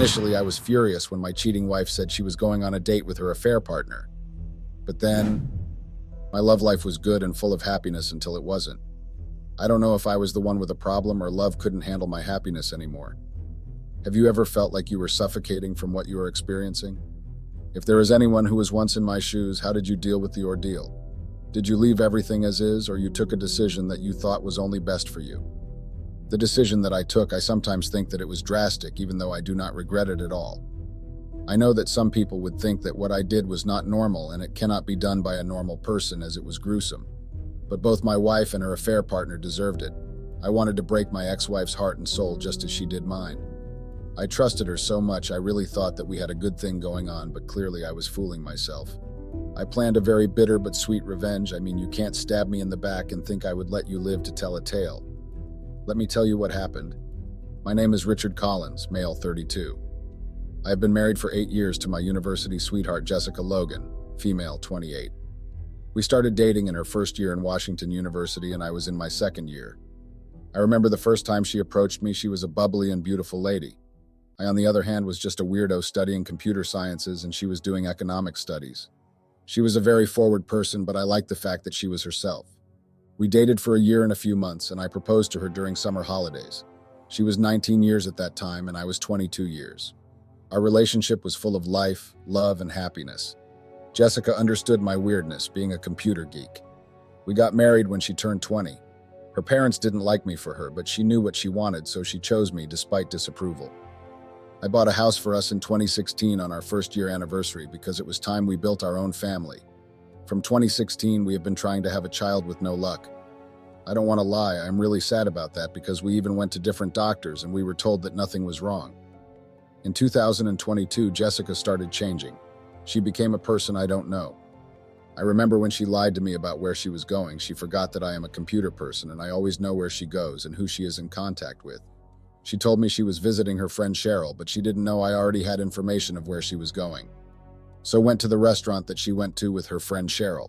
Initially, I was furious when my cheating wife said she was going on a date with her affair partner. But then, my love life was good and full of happiness until it wasn't. I don't know if I was the one with a problem or love couldn't handle my happiness anymore. Have you ever felt like you were suffocating from what you were experiencing? If there is anyone who was once in my shoes, how did you deal with the ordeal? Did you leave everything as is, or you took a decision that you thought was only best for you? The decision that I took, I sometimes think that it was drastic, even though I do not regret it at all. I know that some people would think that what I did was not normal and it cannot be done by a normal person as it was gruesome. But both my wife and her affair partner deserved it. I wanted to break my ex-wife's heart and soul just as she did mine. I trusted her so much I really thought that we had a good thing going on, but clearly I was fooling myself. I planned a very bitter but sweet revenge. I mean, you can't stab me in the back and think I would let you live to tell a tale. Let me tell you what happened. My name is Richard Collins, male 32. I have been married for 8 years to my university sweetheart Jessica Logan, female 28. We started dating in her first year in Washington University and I was in my second year. I remember the first time she approached me, she was a bubbly and beautiful lady. I, on the other hand, was just a weirdo studying computer sciences and she was doing economic studies. She was a very forward person, but I liked the fact that she was herself. We dated for a year and a few months and I proposed to her during summer holidays. She was 19 years at that time and I was 22 years. Our relationship was full of life, love, and happiness. Jessica understood my weirdness, being a computer geek. We got married when she turned 20. Her parents didn't like me for her, but she knew what she wanted, so she chose me despite disapproval. I bought a house for us in 2016 on our first year anniversary because it was time we built our own family. From 2016, we have been trying to have a child with no luck. I don't want to lie, I'm really sad about that because we even went to different doctors and we were told that nothing was wrong. In 2022, Jessica started changing. She became a person I don't know. I remember when she lied to me about where she was going. She forgot that I am a computer person and I always know where she goes and who she is in contact with. She told me she was visiting her friend Cheryl, but she didn't know I already had information of where she was going. So went to the restaurant that she went to with her friend Cheryl.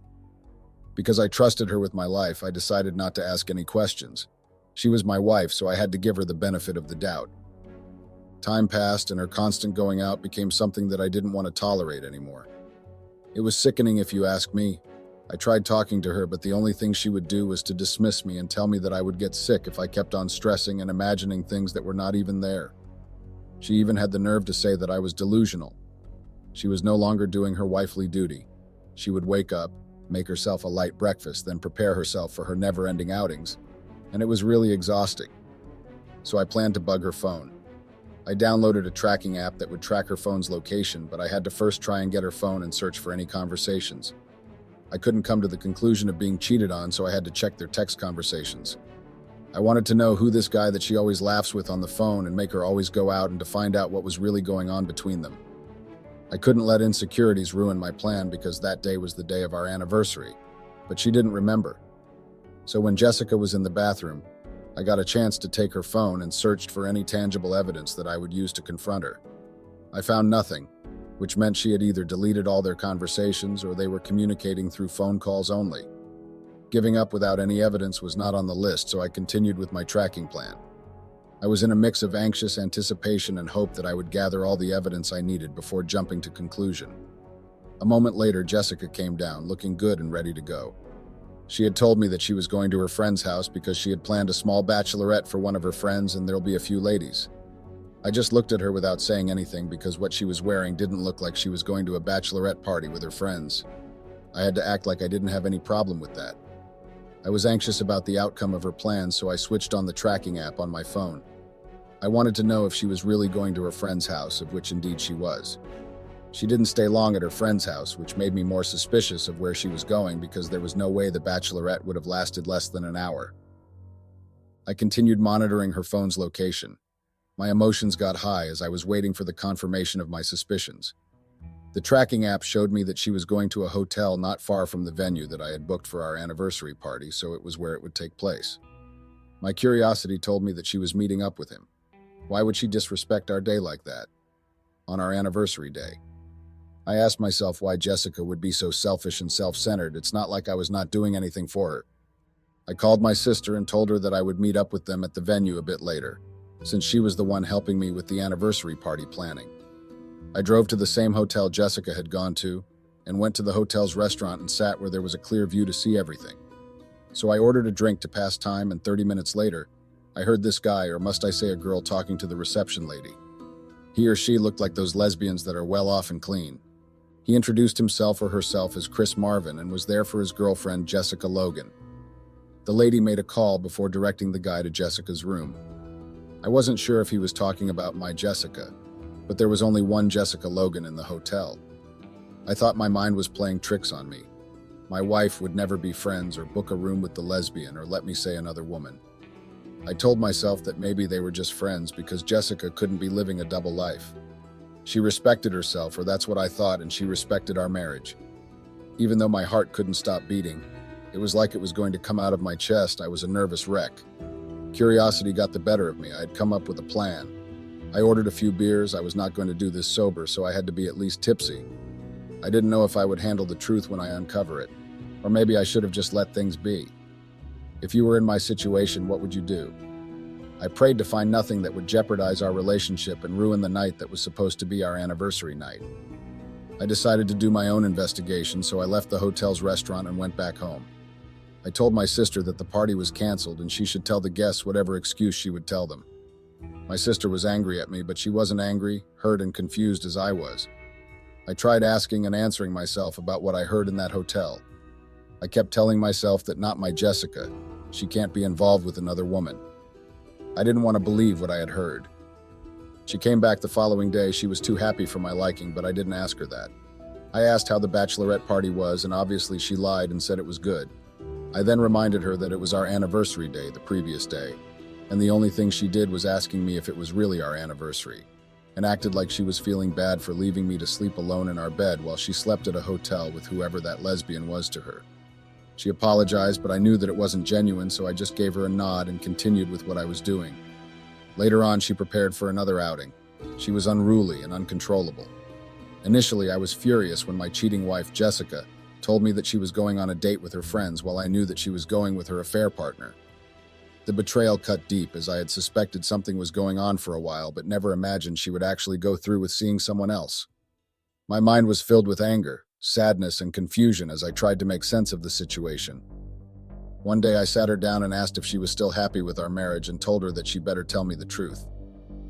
Because I trusted her with my life, I decided not to ask any questions. She was my wife, so I had to give her the benefit of the doubt. Time passed and her constant going out became something that I didn't want to tolerate anymore. It was sickening if you ask me. I tried talking to her, but the only thing she would do was to dismiss me and tell me that I would get sick if I kept on stressing and imagining things that were not even there. She even had the nerve to say that I was delusional. She was no longer doing her wifely duty. She would wake up, make herself a light breakfast, then prepare herself for her never-ending outings, and it was really exhausting. So I planned to bug her phone. I downloaded a tracking app that would track her phone's location, but I had to first try and get her phone and search for any conversations. I couldn't come to the conclusion of being cheated on, so I had to check their text conversations. I wanted to know who this guy that she always laughs with on the phone and make her always go out and to find out what was really going on between them. I couldn't let insecurities ruin my plan because that day was the day of our anniversary, but she didn't remember. So when Jessica was in the bathroom, I got a chance to take her phone and searched for any tangible evidence that I would use to confront her. I found nothing, which meant she had either deleted all their conversations or they were communicating through phone calls only. Giving up without any evidence was not on the list, so I continued with my tracking plan. I was in a mix of anxious anticipation and hope that I would gather all the evidence I needed before jumping to conclusion. A moment later, Jessica came down, looking good and ready to go. She had told me that she was going to her friend's house because she had planned a small bachelorette for one of her friends and there'll be a few ladies. I just looked at her without saying anything because what she was wearing didn't look like she was going to a bachelorette party with her friends. I had to act like I didn't have any problem with that. I was anxious about the outcome of her plans, so I switched on the tracking app on my phone. I wanted to know if she was really going to her friend's house, of which indeed she was. She didn't stay long at her friend's house, which made me more suspicious of where she was going because there was no way the bachelorette would have lasted less than an hour. I continued monitoring her phone's location. My emotions got high as I was waiting for the confirmation of my suspicions. The tracking app showed me that she was going to a hotel not far from the venue that I had booked for our anniversary party, so it was where it would take place. My curiosity told me that she was meeting up with him. Why would she disrespect our day like that? On our anniversary day. I asked myself why Jessica would be so selfish and self-centered. It's not like I was not doing anything for her. I called my sister and told her that I would meet up with them at the venue a bit later. since she was the one helping me with the anniversary party planning. I drove to the same hotel Jessica had gone to and went to the hotel's restaurant and sat where there was a clear view to see everything. So I ordered a drink to pass time, and 30 minutes later, I heard this guy, or must I say a girl, talking to the reception lady. He or she looked like those lesbians that are well off and clean. He introduced himself or herself as Chris Marvin and was there for his girlfriend, Jessica Logan. The lady made a call before directing the guy to Jessica's room. I wasn't sure if he was talking about my Jessica, but there was only one Jessica Logan in the hotel. I thought my mind was playing tricks on me. My wife would never be friends or book a room with the lesbian, or let me say another woman. I told myself that maybe they were just friends because Jessica couldn't be living a double life. She respected herself, or that's what I thought, and she respected our marriage. Even though my heart couldn't stop beating, it was like it was going to come out of my chest. I was a nervous wreck. Curiosity got the better of me. I had come up with a plan. I ordered a few beers. I was not going to do this sober, so I had to be at least tipsy. I didn't know if I would handle the truth when I uncover it, or maybe I should have just let things be. If you were in my situation, what would you do? I prayed to find nothing that would jeopardize our relationship and ruin the night that was supposed to be our anniversary night. I decided to do my own investigation, so I left the hotel's restaurant and went back home. I told my sister that the party was canceled and she should tell the guests whatever excuse she would tell them. My sister was angry at me, but she wasn't angry, hurt, and confused as I was. I tried asking and answering myself about what I heard in that hotel. I kept telling myself that not my Jessica. She can't be involved with another woman. I didn't want to believe what I had heard. She came back the following day. She was too happy for my liking, but I didn't ask her that. I asked how the bachelorette party was, and obviously she lied and said it was good. I then reminded her that it was our anniversary day the previous day, and the only thing she did was asking me if it was really our anniversary, and acted like she was feeling bad for leaving me to sleep alone in our bed while she slept at a hotel with whoever that lesbian was to her. She apologized, but I knew that it wasn't genuine, so I just gave her a nod and continued with what I was doing. Later on, she prepared for another outing. She was unruly and uncontrollable. Initially, I was furious when my cheating wife, Jessica, told me that she was going on a date with her friends while I knew that she was going with her affair partner. The betrayal cut deep, as I had suspected something was going on for a while, but never imagined she would actually go through with seeing someone else. My mind was filled with anger, sadness, and confusion as I tried to make sense of the situation. One day I sat her down and asked if she was still happy with our marriage and told her that she better tell me the truth.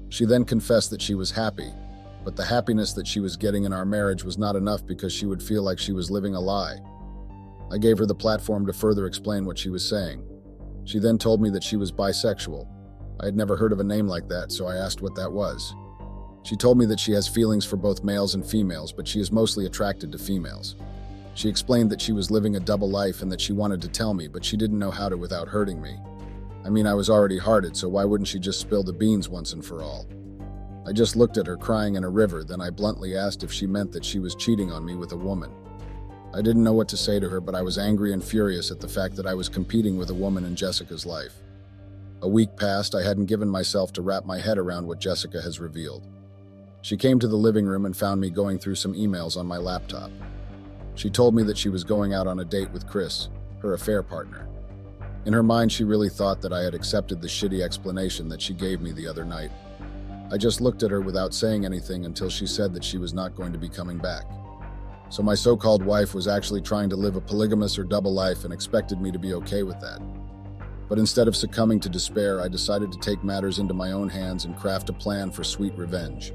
She then confessed that she was happy, but the happiness that she was getting in our marriage was not enough because she would feel like she was living a lie. I gave her the platform to further explain what she was saying. She then told me that she was bisexual. I had never heard of a name like that, so I asked what that was. She told me that she has feelings for both males and females, but she is mostly attracted to females. She explained that she was living a double life and that she wanted to tell me, but she didn't know how to without hurting me. I mean, I was already hearted, so why wouldn't she just spill the beans once and for all? I just looked at her crying in a river, then I bluntly asked if she meant that she was cheating on me with a woman. I didn't know what to say to her, but I was angry and furious at the fact that I was competing with a woman in Jessica's life. A week passed. I hadn't given myself to wrap my head around what Jessica has revealed. She came to the living room and found me going through some emails on my laptop. She told me that she was going out on a date with Chris, her affair partner. In her mind, she really thought that I had accepted the shitty explanation that she gave me the other night. I just looked at her without saying anything until she said that she was not going to be coming back. So my so-called wife was actually trying to live a polygamous or double life and expected me to be okay with that. But instead of succumbing to despair, I decided to take matters into my own hands and craft a plan for sweet revenge.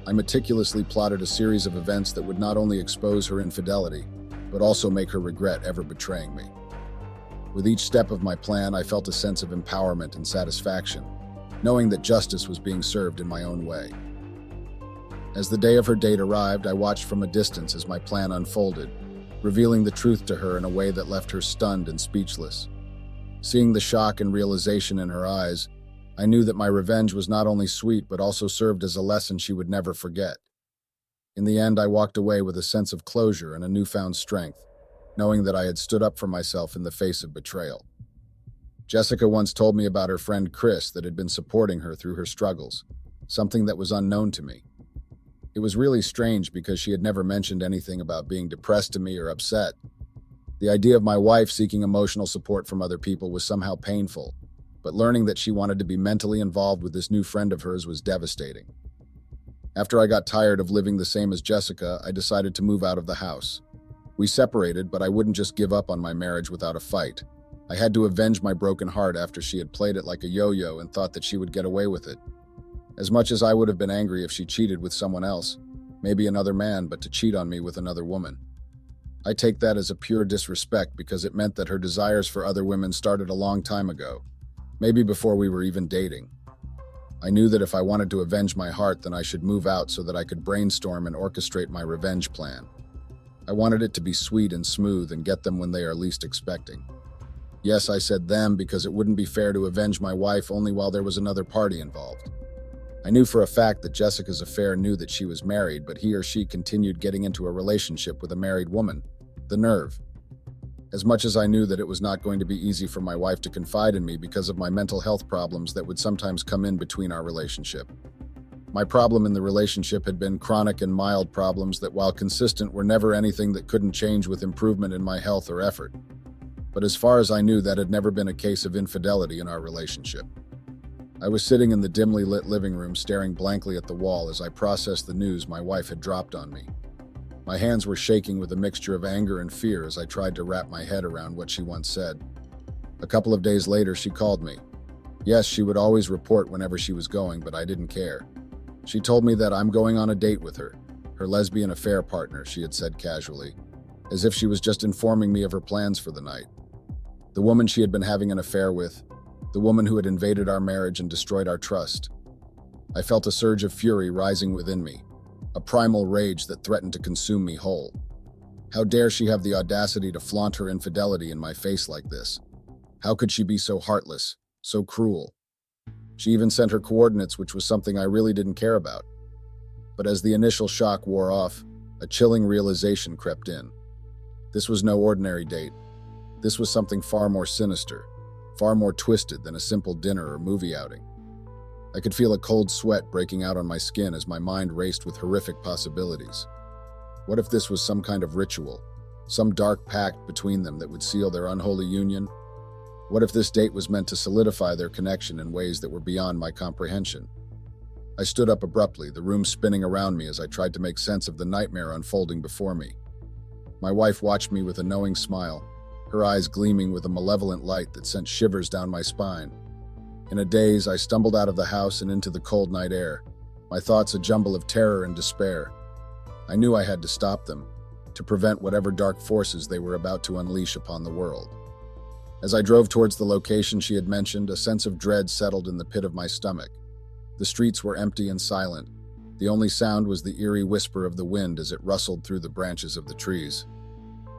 I meticulously plotted a series of events that would not only expose her infidelity, but also make her regret ever betraying me. With each step of my plan, I felt a sense of empowerment and satisfaction, knowing that justice was being served in my own way. As the day of her date arrived, I watched from a distance as my plan unfolded, revealing the truth to her in a way that left her stunned and speechless. Seeing the shock and realization in her eyes, I knew that my revenge was not only sweet but also served as a lesson she would never forget. In the end, I walked away with a sense of closure and a newfound strength, knowing that I had stood up for myself in the face of betrayal. Jessica once told me about her friend Chris that had been supporting her through her struggles, something that was unknown to me. It was really strange because she had never mentioned anything about being depressed to me or upset. The idea of my wife seeking emotional support from other people was somehow painful, but learning that she wanted to be mentally involved with this new friend of hers was devastating. After I got tired of living the same as Jessica, I decided to move out of the house. We separated, but I wouldn't just give up on my marriage without a fight. I had to avenge my broken heart after she had played it like a yo-yo and thought that she would get away with it. As much as I would have been angry if she cheated with someone else, maybe another man, but to cheat on me with another woman. I take that as a pure disrespect because it meant that her desires for other women started a long time ago, maybe before we were even dating. I knew that if I wanted to avenge my heart, then I should move out so that I could brainstorm and orchestrate my revenge plan. I wanted it to be sweet and smooth and get them when they are least expecting. Yes, I said them because it wouldn't be fair to avenge my wife only while there was another party involved. I knew for a fact that Jessica's affair knew that she was married, but he or she continued getting into a relationship with a married woman. The nerve. As much as I knew that it was not going to be easy for my wife to confide in me because of my mental health problems that would sometimes come in between our relationship. My problem in the relationship had been chronic and mild problems that, while consistent, were never anything that couldn't change with improvement in my health or effort. But as far as I knew, that had never been a case of infidelity in our relationship. I was sitting in the dimly lit living room staring blankly at the wall as I processed the news my wife had dropped on me. My hands were shaking with a mixture of anger and fear as I tried to wrap my head around what she once said. A couple of days later, she called me. Yes, she would always report whenever she was going, but I didn't care. She told me that I'm going on a date with her lesbian affair partner, she had said casually, as if she was just informing me of her plans for the night. The woman she had been having an affair with, the woman who had invaded our marriage and destroyed our trust. I felt a surge of fury rising within me, a primal rage that threatened to consume me whole. How dare she have the audacity to flaunt her infidelity in my face like this? How could she be so heartless, so cruel? She even sent her coordinates, which was something I really didn't care about. But as the initial shock wore off, a chilling realization crept in. This was no ordinary date. This was something far more sinister, far more twisted than a simple dinner or movie outing. I could feel a cold sweat breaking out on my skin as my mind raced with horrific possibilities. What if this was some kind of ritual, some dark pact between them that would seal their unholy union? What if this date was meant to solidify their connection in ways that were beyond my comprehension? I stood up abruptly, the room spinning around me as I tried to make sense of the nightmare unfolding before me. My wife watched me with a knowing smile, her eyes gleaming with a malevolent light that sent shivers down my spine. In a daze, I stumbled out of the house and into the cold night air, my thoughts a jumble of terror and despair. I knew I had to stop them, to prevent whatever dark forces they were about to unleash upon the world. As I drove towards the location she had mentioned, a sense of dread settled in the pit of my stomach. The streets were empty and silent. The only sound was the eerie whisper of the wind as it rustled through the branches of the trees.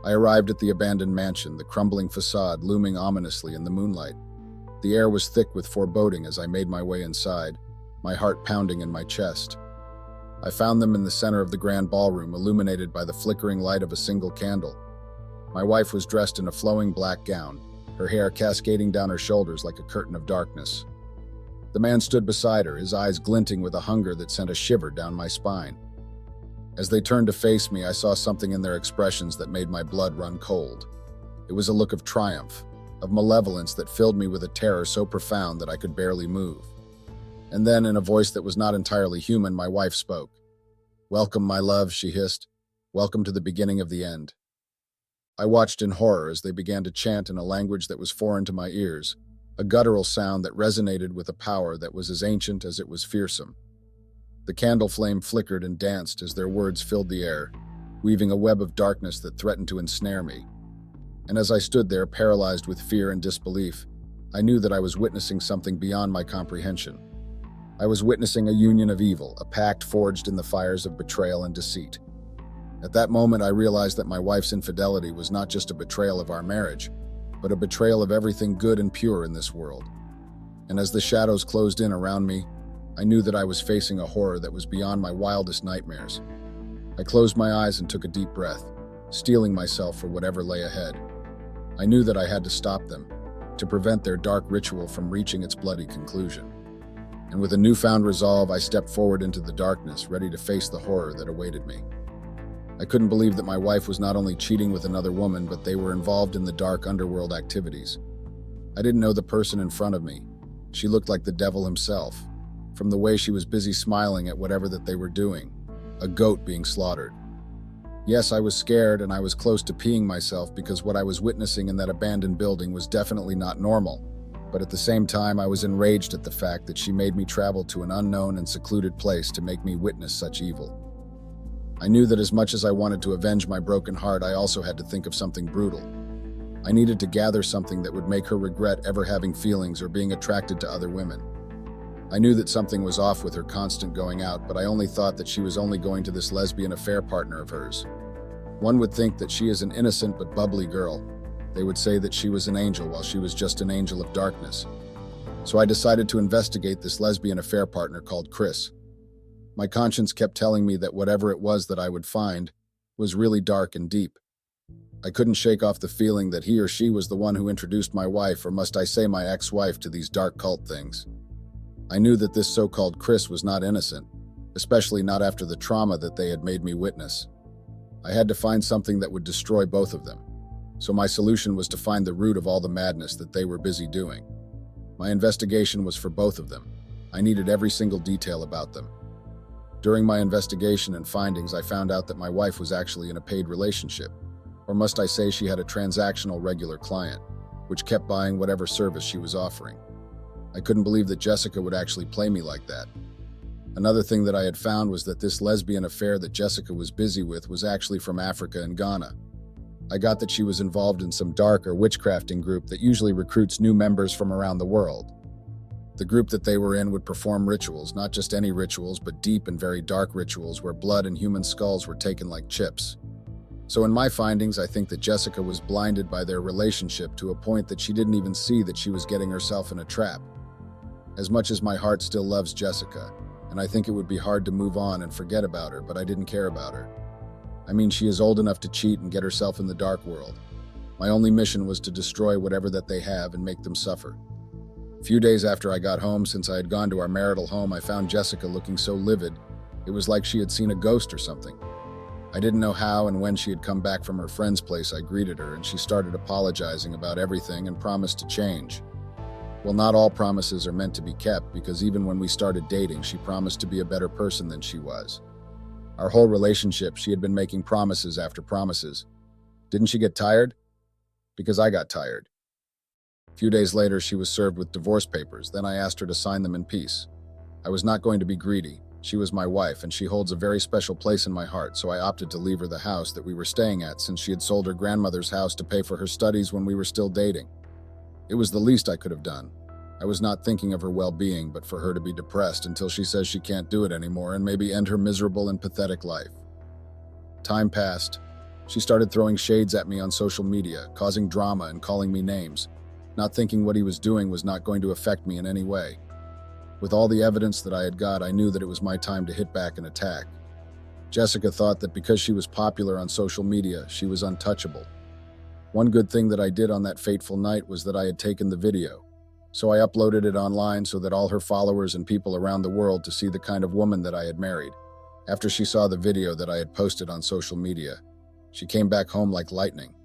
I arrived at the abandoned mansion, the crumbling facade looming ominously in the moonlight. The air was thick with foreboding as I made my way inside, my heart pounding in my chest. I found them in the center of the grand ballroom, illuminated by the flickering light of a single candle. My wife was dressed in a flowing black gown, her hair cascading down her shoulders like a curtain of darkness. The man stood beside her, his eyes glinting with a hunger that sent a shiver down my spine. As they turned to face me, I saw something in their expressions that made my blood run cold. It was a look of triumph, of malevolence that filled me with a terror so profound that I could barely move. And then, in a voice that was not entirely human, my wife spoke. "Welcome, my love," she hissed. "Welcome to the beginning of the end." I watched in horror as they began to chant in a language that was foreign to my ears, a guttural sound that resonated with a power that was as ancient as it was fearsome. The candle flame flickered and danced as their words filled the air, weaving a web of darkness that threatened to ensnare me. And as I stood there, paralyzed with fear and disbelief, I knew that I was witnessing something beyond my comprehension. I was witnessing a union of evil, a pact forged in the fires of betrayal and deceit. At that moment, I realized that my wife's infidelity was not just a betrayal of our marriage, but a betrayal of everything good and pure in this world. And as the shadows closed in around me, I knew that I was facing a horror that was beyond my wildest nightmares. I closed my eyes and took a deep breath, steeling myself for whatever lay ahead. I knew that I had to stop them, to prevent their dark ritual from reaching its bloody conclusion. And with a newfound resolve, I stepped forward into the darkness, ready to face the horror that awaited me. I couldn't believe that my wife was not only cheating with another woman, but they were involved in the dark underworld activities. I didn't know the person in front of me, She looked like the devil himself, from the way she was busy smiling at whatever that they were doing, a goat being slaughtered. Yes, I was scared and I was close to peeing myself because what I was witnessing in that abandoned building was definitely not normal. But at the same time, I was enraged at the fact that she made me travel to an unknown and secluded place to make me witness such evil. I knew that as much as I wanted to avenge my broken heart, I also had to think of something brutal. I needed to gather something that would make her regret ever having feelings or being attracted to other women. I knew that something was off with her constant going out, but I only thought that she was only going to this lesbian affair partner of hers. One would think that she is an innocent but bubbly girl. They would say that she was an angel while she was just an angel of darkness. So I decided to investigate this lesbian affair partner called Chris. My conscience kept telling me that whatever it was that I would find was really dark and deep. I couldn't shake off the feeling that he or she was the one who introduced my wife, or must I say my ex-wife, to these dark cult things. I knew that this so-called Chris was not innocent, especially not after the trauma that they had made me witness. I had to find something that would destroy both of them. So my solution was to find the root of all the madness that they were busy doing. My investigation was for both of them. I needed every single detail about them. During my investigation and findings, I found out that my wife was actually in a paid relationship. Or must I say she had a transactional regular client, which kept buying whatever service she was offering. I couldn't believe that Jessica would actually play me like that. Another thing that I had found was that this lesbian affair that Jessica was busy with was actually from Africa and Ghana. I got that she was involved in some dark or witchcrafting group that usually recruits new members from around the world. The group that they were in would perform rituals, not just any rituals, but deep and very dark rituals where blood and human skulls were taken like chips. So in my findings, I think that Jessica was blinded by their relationship to a point that she didn't even see that she was getting herself in a trap. As much as my heart still loves Jessica, and I think it would be hard to move on and forget about her, but I didn't care about her. I mean, she is old enough to cheat and get herself in the dark world. My only mission was to destroy whatever that they have and make them suffer. A few days after I got home, since I had gone to our marital home, I found Jessica looking so livid. It was like she had seen a ghost or something. I didn't know how, and when she had come back from her friend's place, I greeted her, and she started apologizing about everything and promised to change. Well, not all promises are meant to be kept, because even when we started dating, she promised to be a better person than she was. Our whole relationship, she had been making promises after promises. Didn't she get tired? Because I got tired. A few days later, she was served with divorce papers. Then I asked her to sign them in peace. I was not going to be greedy. She was my wife, and she holds a very special place in my heart, so I opted to leave her the house that we were staying at, since she had sold her grandmother's house to pay for her studies when we were still dating. It was the least I could have done. I was not thinking of her well-being, but for her to be depressed until she says she can't do it anymore and maybe end her miserable and pathetic life. Time passed. She started throwing shades at me on social media, causing drama and calling me names, not thinking what he was doing was not going to affect me in any way. With all the evidence that I had got, I knew that it was my time to hit back and attack. Jessica thought that because she was popular on social media, she was untouchable. One good thing that I did on that fateful night was that I had taken the video. So I uploaded it online so that all her followers and people around the world to see the kind of woman that I had married. After she saw the video that I had posted on social media, she came back home like lightning.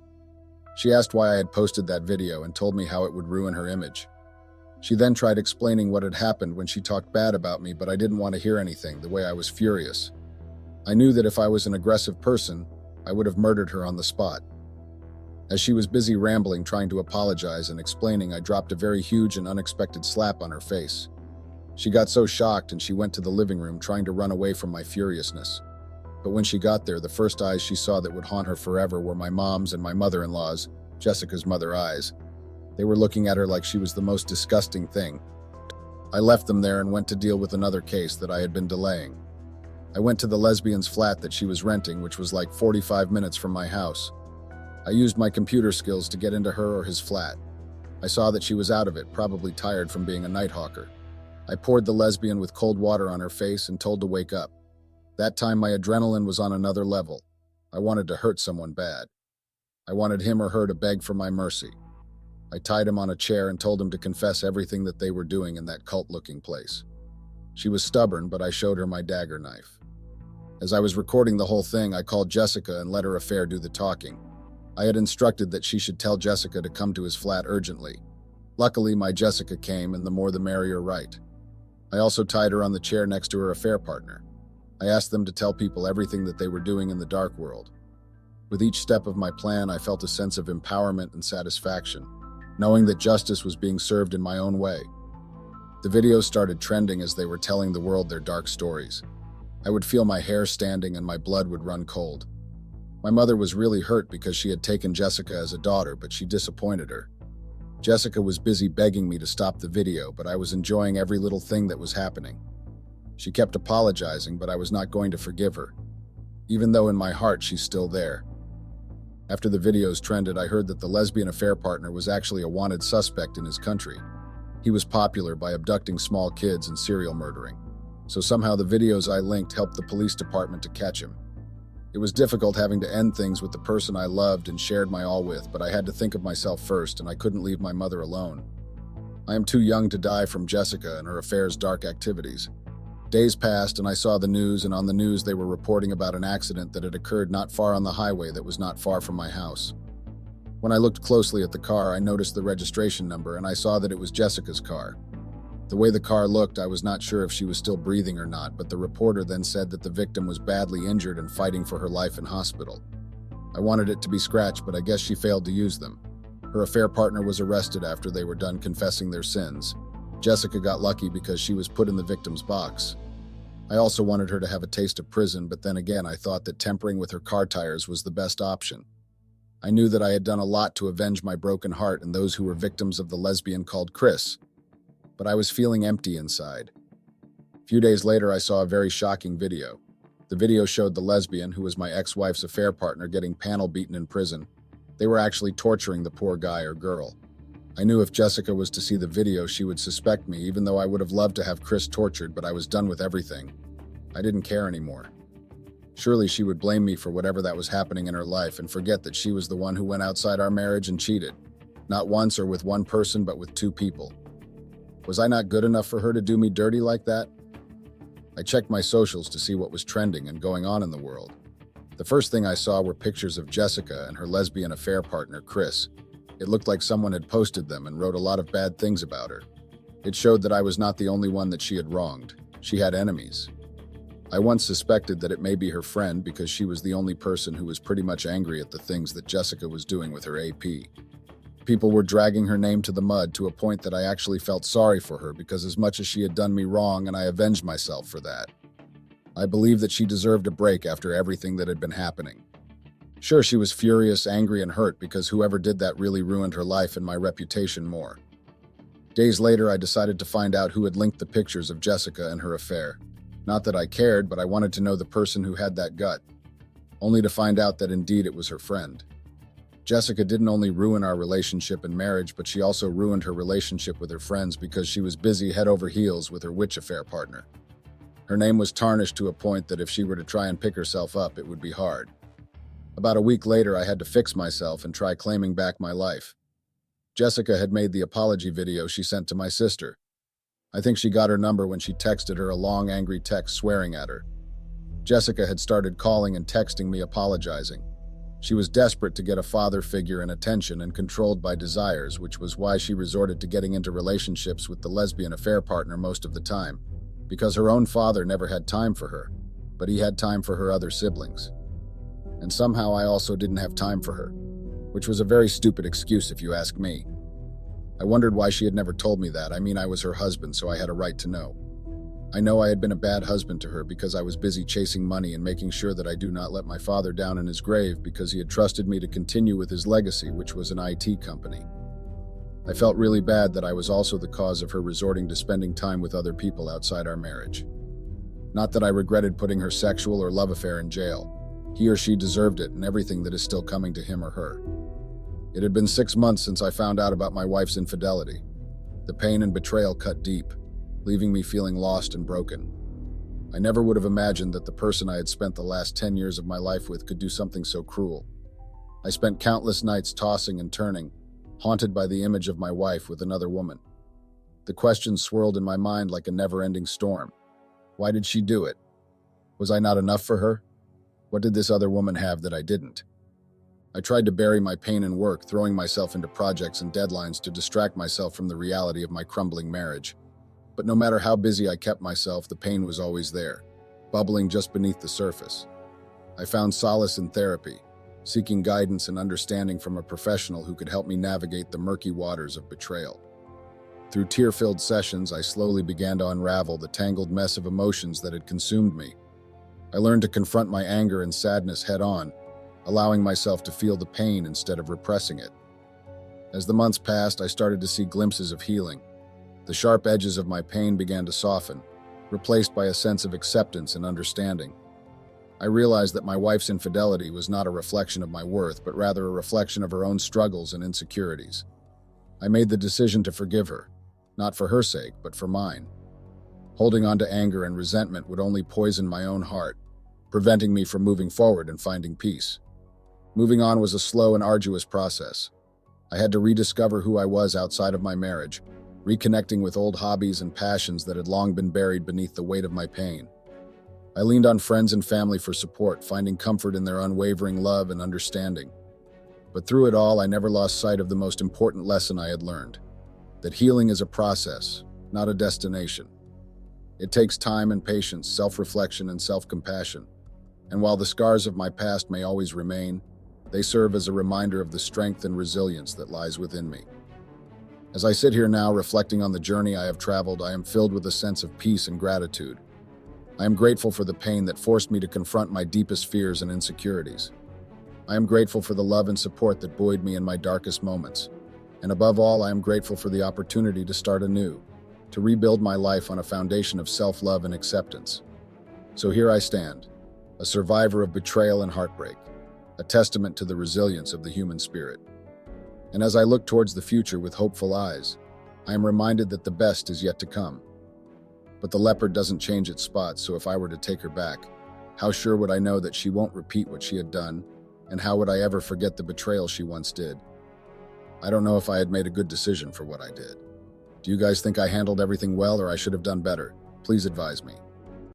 She asked why I had posted that video and told me how it would ruin her image. She then tried explaining what had happened when she talked bad about me, but I didn't want to hear anything, the way I was furious. I knew that if I was an aggressive person, I would have murdered her on the spot. As she was busy rambling, trying to apologize and explaining, I dropped a very huge and unexpected slap on her face. She got so shocked and she went to the living room trying to run away from my furiousness. But when she got there, the first eyes she saw that would haunt her forever were my mom's and my mother-in-law's, Jessica's mother, eyes. They were looking at her like she was the most disgusting thing. I left them there and went to deal with another case that I had been delaying. I went to the lesbian's flat that she was renting, which was like 45 minutes from my house. I used my computer skills to get into her or his flat. I saw that she was out of it, probably tired from being a night hawker. I poured the lesbian with cold water on her face and told to wake up. That time my adrenaline was on another level. I wanted to hurt someone bad. I wanted him or her to beg for my mercy. I tied him on a chair and told him to confess everything that they were doing in that cult-looking place. She was stubborn, but I showed her my dagger knife. As I was recording the whole thing, I called Jessica and let her affair do the talking. I had instructed that she should tell Jessica to come to his flat urgently. Luckily, my Jessica came, and the more the merrier, right? I also tied her on the chair next to her affair partner. I asked them to tell people everything that they were doing in the dark world. With each step of my plan, I felt a sense of empowerment and satisfaction, knowing that justice was being served in my own way. The videos started trending as they were telling the world their dark stories. I would feel my hair standing and my blood would run cold. My mother was really hurt because she had taken Jessica as a daughter, but she disappointed her. Jessica was busy begging me to stop the video, but I was enjoying every little thing that was happening. She kept apologizing, but I was not going to forgive her, even though in my heart she's still there. After the videos trended, I heard that the lesbian affair partner was actually a wanted suspect in his country. He was popular by abducting small kids and serial murdering. So somehow the videos I linked helped the police department to catch him. It was difficult having to end things with the person I loved and shared my all with, but I had to think of myself first, and I couldn't leave my mother alone. I am too young to die from Jessica and her affair's dark activities. Days passed, and I saw the news, and on the news they were reporting about an accident that had occurred not far on the highway that was not far from my house. When I looked closely at the car, I noticed the registration number, and I saw that it was Jessica's car. The way the car looked, I was not sure if she was still breathing or not, but the reporter then said that the victim was badly injured and fighting for her life in hospital. I wanted it to be scratched, but I guess she failed to use them. Her affair partner was arrested after they were done confessing their sins. Jessica got lucky because she was put in the victim's box. I also wanted her to have a taste of prison, but then again I thought that tempering with her car tires was the best option. I knew that I had done a lot to avenge my broken heart and those who were victims of the lesbian called Chris, but I was feeling empty inside. A few days later, I saw a very shocking video. The video showed the lesbian, who was my ex-wife's affair partner, getting panel beaten in prison. They were actually torturing the poor guy or girl. I knew if Jessica was to see the video, she would suspect me, even though I would have loved to have Chris tortured, but I was done with everything. I didn't care anymore. Surely she would blame me for whatever that was happening in her life and forget that she was the one who went outside our marriage and cheated. Not once or with one person, but with two people. Was I not good enough for her to do me dirty like that? I checked my socials to see what was trending and going on in the world. The first thing I saw were pictures of Jessica and her lesbian affair partner, Chris. It looked like someone had posted them and wrote a lot of bad things about her. It showed that I was not the only one that she had wronged. She had enemies. I once suspected that it may be her friend because she was the only person who was pretty much angry at the things that Jessica was doing with her AP. People were dragging her name to the mud to a point that I actually felt sorry for her because as much as she had done me wrong, and I avenged myself for that. I believed that she deserved a break after everything that had been happening. Sure, she was furious, angry, and hurt because whoever did that really ruined her life and my reputation more. Days later, I decided to find out who had linked the pictures of Jessica and her affair. Not that I cared, but I wanted to know the person who had that gut, only to find out that indeed it was her friend. Jessica didn't only ruin our relationship and marriage, but she also ruined her relationship with her friends because she was busy head over heels with her witch affair partner. Her name was tarnished to a point that if she were to try and pick herself up, it would be hard. About a week later, I had to fix myself and try claiming back my life. Jessica had made the apology video she sent to my sister. I think she got her number when she texted her a long, angry text swearing at her. Jessica had started calling and texting me apologizing. She was desperate to get a father figure and attention and controlled by desires, which was why she resorted to getting into relationships with the lesbian affair partner most of the time, because her own father never had time for her, but he had time for her other siblings. And somehow I also didn't have time for her, which was a very stupid excuse if you ask me. I wondered why she had never told me that. I mean, I was her husband, so I had a right to know. I know I had been a bad husband to her because I was busy chasing money and making sure that I do not let my father down in his grave because he had trusted me to continue with his legacy, which was an IT company. I felt really bad that I was also the cause of her resorting to spending time with other people outside our marriage. Not that I regretted putting her sexual or love affair in jail. He or she deserved it and everything that is still coming to him or her. It had been 6 months since I found out about my wife's infidelity. The pain and betrayal cut deep, leaving me feeling lost and broken. I never would have imagined that the person I had spent the last 10 years of my life with could do something so cruel. I spent countless nights tossing and turning, haunted by the image of my wife with another woman. The questions swirled in my mind like a never-ending storm. Why did she do it? Was I not enough for her? What did this other woman have that I didn't? I tried to bury my pain in work, throwing myself into projects and deadlines to distract myself from the reality of my crumbling marriage. But no matter how busy I kept myself, the pain was always there, bubbling just beneath the surface. I found solace in therapy, seeking guidance and understanding from a professional who could help me navigate the murky waters of betrayal. Through tear-filled sessions, I slowly began to unravel the tangled mess of emotions that had consumed me. I learned to confront my anger and sadness head-on, allowing myself to feel the pain instead of repressing it. As the months passed, I started to see glimpses of healing. The sharp edges of my pain began to soften, replaced by a sense of acceptance and understanding. I realized that my wife's infidelity was not a reflection of my worth, but rather a reflection of her own struggles and insecurities. I made the decision to forgive her, not for her sake, but for mine. Holding on to anger and resentment would only poison my own heart, preventing me from moving forward and finding peace. Moving on was a slow and arduous process. I had to rediscover who I was outside of my marriage, reconnecting with old hobbies and passions that had long been buried beneath the weight of my pain. I leaned on friends and family for support, finding comfort in their unwavering love and understanding. But through it all, I never lost sight of the most important lesson I had learned: that healing is a process, not a destination. It takes time and patience, self-reflection and self-compassion. And while the scars of my past may always remain, they serve as a reminder of the strength and resilience that lies within me. As I sit here now, reflecting on the journey I have traveled, I am filled with a sense of peace and gratitude. I am grateful for the pain that forced me to confront my deepest fears and insecurities. I am grateful for the love and support that buoyed me in my darkest moments. And above all, I am grateful for the opportunity to start anew, to rebuild my life on a foundation of self-love and acceptance. So here I stand, a survivor of betrayal and heartbreak, a testament to the resilience of the human spirit. And as I look towards the future with hopeful eyes, I am reminded that the best is yet to come. But the leopard doesn't change its spots, so if I were to take her back, how sure would I know that she won't repeat what she had done, and how would I ever forget the betrayal she once did? I don't know if I had made a good decision for what I did. Do you guys think I handled everything well, or I should have done better? Please advise me.